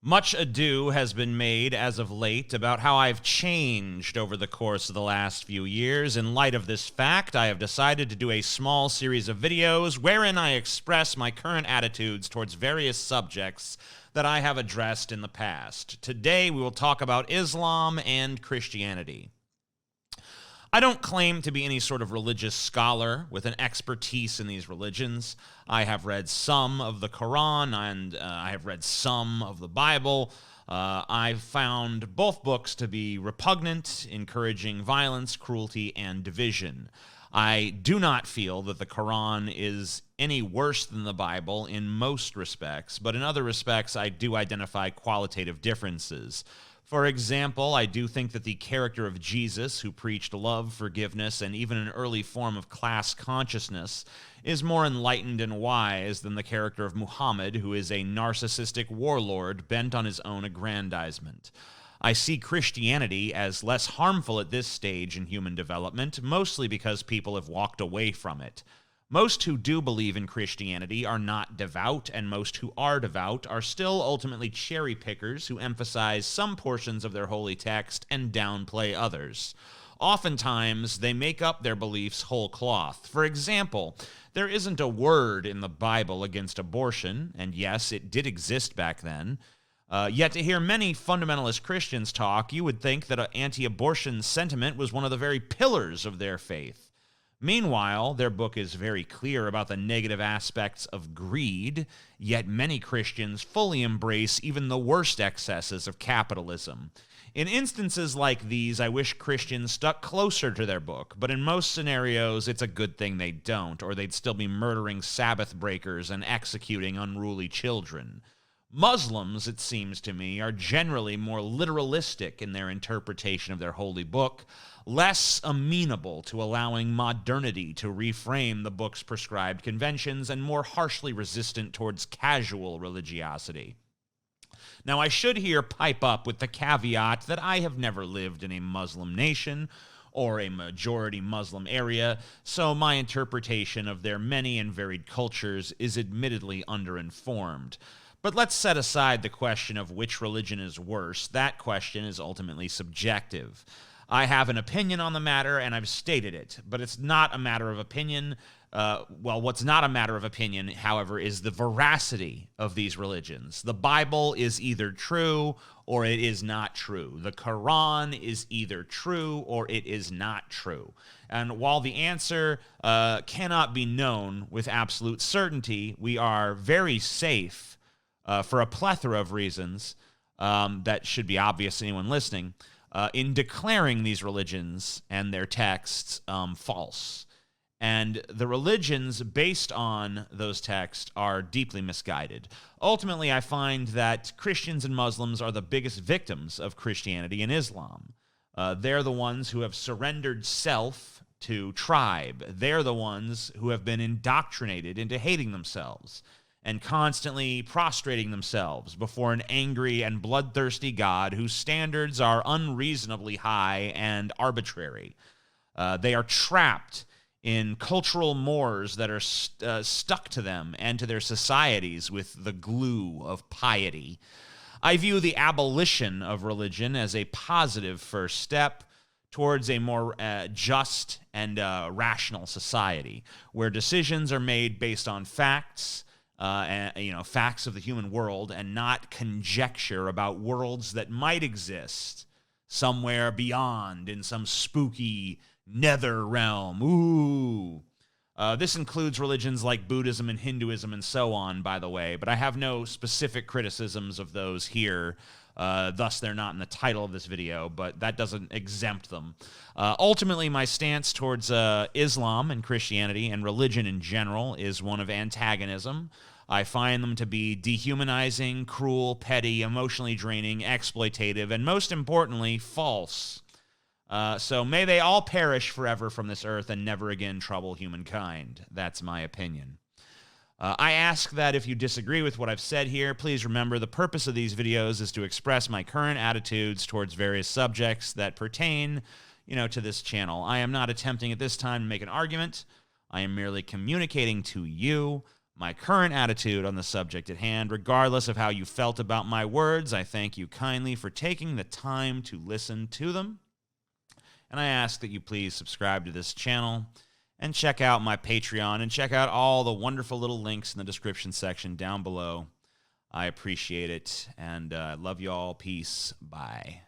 Much ado has been made as of late about how I've changed over the course of the last few years. In light of this fact, I have decided to do a small series of videos wherein I express my current attitudes towards various subjects that I have addressed in the past. Today, we will talk about Islam and Christianity. I don't claim to be any sort of religious scholar with an expertise in these religions. I have read some of the Quran and I have read some of the Bible. I've found both books to be repugnant, encouraging violence, cruelty, and division. I do not feel that the Quran is any worse than the Bible in most respects, but in other respects, I do identify qualitative differences. For example, I do think that the character of Jesus, who preached love, forgiveness, and even an early form of class consciousness, is more enlightened and wise than the character of Muhammad, who is a narcissistic warlord bent on his own aggrandizement. I see Christianity as less harmful at this stage in human development, mostly because people have walked away from it. Most who do believe in Christianity are not devout, and most who are devout are still ultimately cherry pickers who emphasize some portions of their holy text and downplay others. Oftentimes, they make up their beliefs whole cloth. For example, there isn't a word in the Bible against abortion, and yes, it did exist back then. Yet to hear many fundamentalist Christians talk, you would think that an anti-abortion sentiment was one of the very pillars of their faith. Meanwhile, their book is very clear about the negative aspects of greed, yet many Christians fully embrace even the worst excesses of capitalism. In instances like these, I wish Christians stuck closer to their book, but in most scenarios, it's a good thing they don't, or they'd still be murdering Sabbath breakers and executing unruly children. Muslims, it seems to me, are generally more literalistic in their interpretation of their holy book, less amenable to allowing modernity to reframe the book's prescribed conventions, and more harshly resistant towards casual religiosity. Now, I should here pipe up with the caveat that I have never lived in a Muslim nation or a majority Muslim area, so my interpretation of their many and varied cultures is admittedly underinformed. But let's set aside the question of which religion is worse. That question is ultimately subjective. I have an opinion on the matter, and I've stated it, but it's not a matter of opinion. What's not a matter of opinion, however, is the veracity of these religions. The Bible is either true or it is not true. The Quran is either true or it is not true. And while the answer cannot be known with absolute certainty, we are very safe for a plethora of reasons that should be obvious to anyone listening, in declaring these religions and their texts false. And the religions based on those texts are deeply misguided. Ultimately, I find that Christians and Muslims are the biggest victims of Christianity and Islam. They're the ones who have surrendered self to tribe. They're the ones who have been indoctrinated into hating themselves and constantly prostrating themselves before an angry and bloodthirsty God whose standards are unreasonably high and arbitrary. They are trapped in cultural mores that are stuck to them and to their societies with the glue of piety. I view the abolition of religion as a positive first step towards a more just and rational society, where decisions are made based on facts, facts of the human world, and not conjecture about worlds that might exist somewhere beyond in some spooky nether realm. Ooh. This includes religions like Buddhism and Hinduism and so on, by the way, but I have no specific criticisms of those here. Thus, they're not in the title of this video, but that doesn't exempt them. Ultimately, my stance towards Islam and Christianity and religion in general is one of antagonism. I find them to be dehumanizing, cruel, petty, emotionally draining, exploitative, and most importantly, false. So may they all perish forever from this earth and never again trouble humankind. That's my opinion. I ask that if you disagree with what I've said here, please remember the purpose of these videos is to express my current attitudes towards various subjects that pertain, to this channel. I am not attempting at this time to make an argument. I am merely communicating to you my current attitude on the subject at hand. Regardless of how you felt about my words, I thank you kindly for taking the time to listen to them. And I ask that you please subscribe to this channel and check out my Patreon and check out all the wonderful little links in the description section down below. I appreciate it, and I love you all. Peace. Bye.